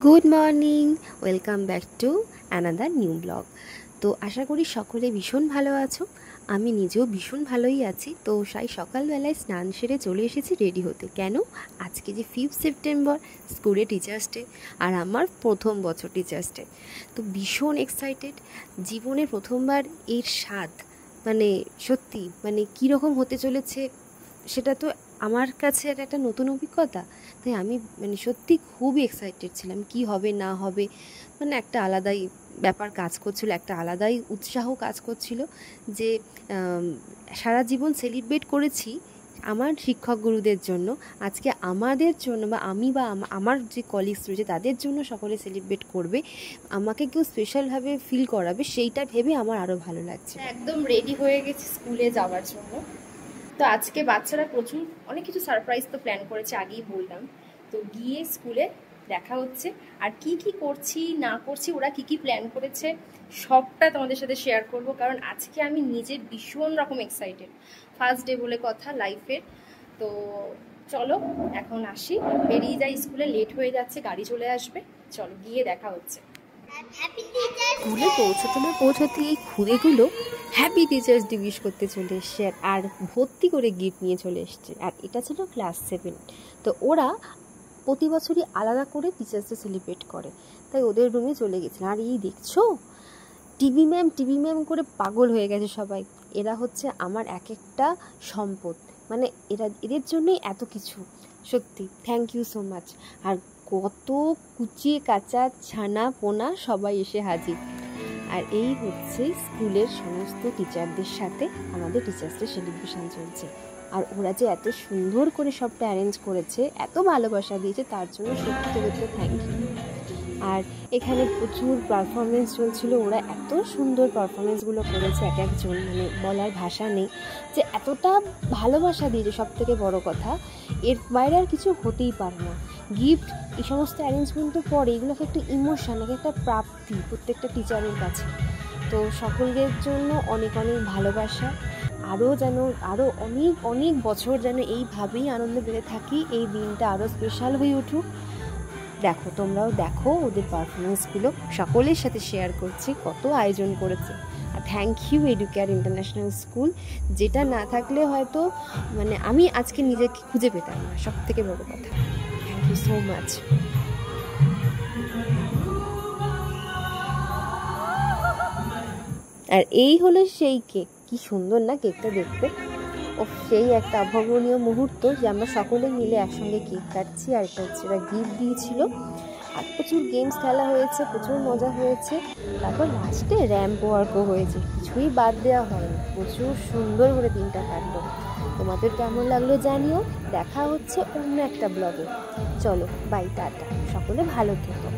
Good morning, welcome back to another new blog. তো আশা করি সকলে ভীষণ ভালো আছো। আমি নিজেও ভীষণ ভালোই আছি। তো সকালবেলায় স্নান সেরে চলে এসেছি রেডি হতে। কেন? আজকে যে 5 সেপ্টেম্বর স্কুলে টিচার্স ডে, আর আমার প্রথম বছর টিচার্স ডে। তো ভীষণ এক্সাইটেড। জীবনে প্রথমবার এর স্বাদ সত্যি কীরকম হতে চলেছে সেটা তো আমার কাছে একটা নতুন অভিজ্ঞতা। তাই আমি সত্যি খুবই এক্সাইটেড ছিলাম, কি হবে না হবে, একটা আলাদাই ব্যাপার কাজ করছিল, একটা আলাদাই উৎসাহ কাজ করছিল যে সারা জীবন সেলিব্রেট করেছি আমার শিক্ষক গুরুদের জন্য, আজকে আমাদের জন্য বা আমার যে কলিগস রয়েছে তাদের জন্য সকলে সেলিব্রেট করবে, আমাকে কেউ স্পেশালভাবে ফিল করাবে, সেইটা ভেবে আমার আরও ভালো লাগছে। একদম রেডি হয়ে গেছি স্কুলে যাওয়ার জন্য। তো আজকে বাচ্চারা অনেক কিছু সারপ্রাইজ তো প্ল্যান করেছে, আগেই বললাম। তো গিয়ে স্কুলে দেখা হচ্ছে, আর কি কি করছি না করছি, ওরা কি কি প্ল্যান করেছে সবটা তোমাদের সাথে শেয়ার করব, কারণ আজকে আমি নিজে ভীষণ রকম এক্সাইটেড। ফার্স্ট ডে বলে কথা লাইফের। তো চলো এখন আসি, বেরিয়ে যাই, স্কুলে লেট হয়ে যাচ্ছে, গাড়ি চলে আসবে। চলো গিয়ে দেখা হচ্ছে। স্কুলে পৌঁছতে এই খুদেগুলো হ্যাপি টিচার্স ডে উইশ করতে চলে এসছে, আর ভর্তি করে গিফট নিয়ে চলে এসছে। আর এটা ছিল ক্লাস 7। তো ওরা প্রতি বছরই আলাদা করে টিচার্স ডে সেলিব্রেট করে, তাই ওদের রুমে চলে গেছিল। আর এই দেখছো টিভি ম্যাম করে পাগল হয়ে গেছে সবাই। এরা হচ্ছে আমার এক একটা সম্পদ, এদের জন্যই এত কিছু। সত্যি থ্যাংক ইউ সো মাচ। আর কত কুচিয়ে কাঁচা ছানা পোনা সবাই এসে হাজির। আর এই হচ্ছে স্কুলের সমস্ত টিচারদের সাথে আমাদের টিচার্স ডে সেলিব্রেশন চলছে। আর ওরা যে এত সুন্দর করে সবটা অ্যারেঞ্জ করেছে, এত ভালোবাসা দিয়েছে, তার জন্য সত্যি ওদেরকে থ্যাংক ইউ। আর এখানে প্রচুর পারফরমেন্স চলছিল, ওরা এত সুন্দর পারফরমেন্সগুলো করেছে এক একজন, বলার ভাষা নেই যে এতটা ভালোবাসা দিয়েছে। সব থেকে বড় কথা, এর বাইরে আর কিছু হতেই পারে না। গিফট এই সমস্ত অ্যারেঞ্জমেন্টের পরে এগুলোকে একটা ইমোশন, একটা প্রাপ্তি প্রত্যেকটা টিচারের কাছে। তো সকলের জন্য অনেক অনেক ভালোবাসা। আরও অনেক বছর যেন এইভাবেই আনন্দ পেতে থাকি, এই দিনটা আরও স্পেশাল হয়ে উঠুক। দেখো, তোমরাও দেখো ওদের পারফরমেন্সগুলো, সকলের সাথে শেয়ার করছি কত আয়োজন করেছে। আর thank you Educare International School, যেটা না থাকলে হয়তো আমি আজকে নিজেকে খুঁজে পেতাম না, সব থেকে বড় কথা। Thank you so much. আর এই হলো সেই কেক, কি সুন্দর না কেকটা দেখতে। ও সেই একটা অভাবনীয় মুহূর্ত যে আমরা সকলে মিলে একসঙ্গে কেক কাটছি। আর এটা হচ্ছে ওরা গিফট দিয়েছিল, আর প্রচুর গেমস খেলা হয়েছে, প্রচুর মজা হয়েছে। তারপর লাস্টে র্যাম্প ওয়ার্কও হয়েছে, কিছুই বাদ দেওয়া হয়নি। প্রচুর সুন্দর করে দিনটা কাটলো। তোমাদের কেমন লাগলো জানিও। দেখা হচ্ছে অন্য একটা ব্লগে। চলো বাই, টাটা, সকলে ভালো থেকো।